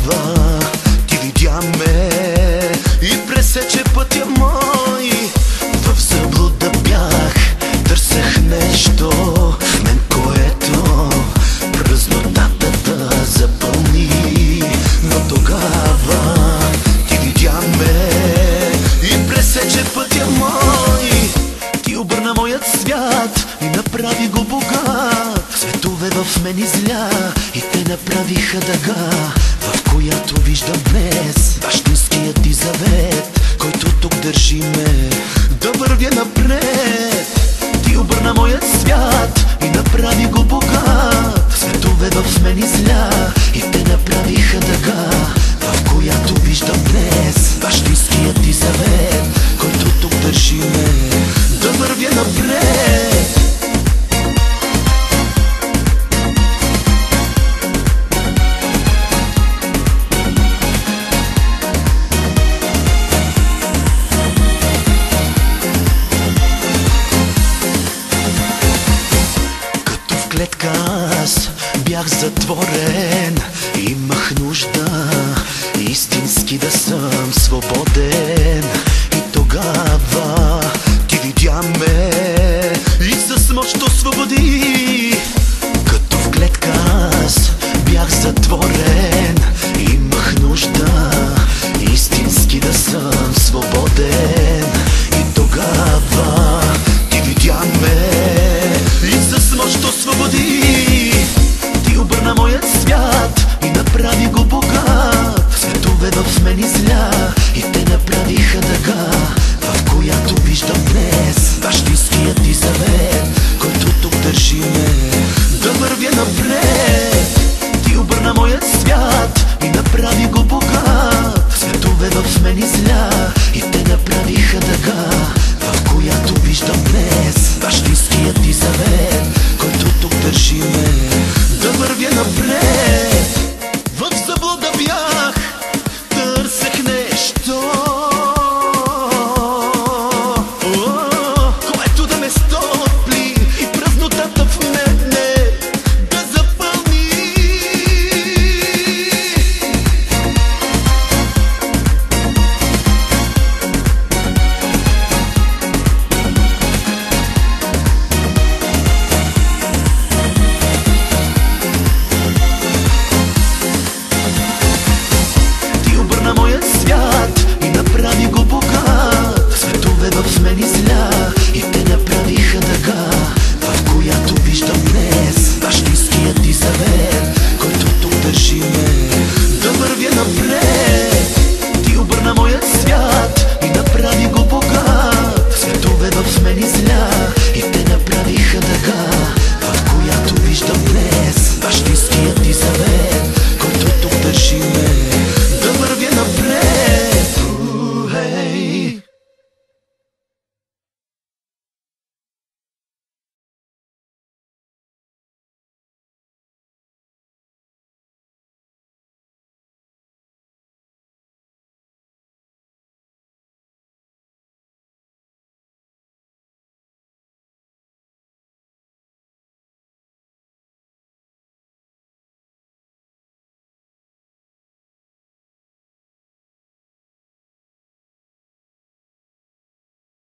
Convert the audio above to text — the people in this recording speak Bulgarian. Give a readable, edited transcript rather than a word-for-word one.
тогава ти видя ме и пресече пътя мой. В заблуда бях, търсех нещо в мен, което празнотата да запълни. Но тогава ти видя ме и пресече пътя мой. Ти обърна моят свят и направи го богат. Светове в мен изля и те направиха дъга, в която виждам днес бащинският ти завет, който тук държи ме да вървя напред. Ти обърна моят свят и направи го богат. Светове в мен изля и те направиха дъга, в която виждам днес бащинският ти завет, който тук държи ме да вървя напред. Клетка аз бях затворен, имах нужда истински да съм свободен. И тогава ти видя ме и с мощ освободи. Като в клетка аз бях затворен, имах нужда истински да съм свободен. И тогава ти видя ме и с мощ освободи. Ти обърна моят свят и направи го богат. Светове в мен изля и те направиха дъга, в която виждам днес бащинският ти завет, който тук държи ме да вървя напред. Ти обърна моят свят и направи го богат. Светове в мен изля и те направиха дъга, в която виждам днес бащинският ти завет, който тук държи ме да вървя напред. В заблуда бях, търсех нещо, което да ме стопли и празнотата в мене да запълни. На моят свят и направи го богат. Светове в мен изля и те направиха дъга, в която виждам днес бащинският ти завет, който тук държи ме да вървя напред.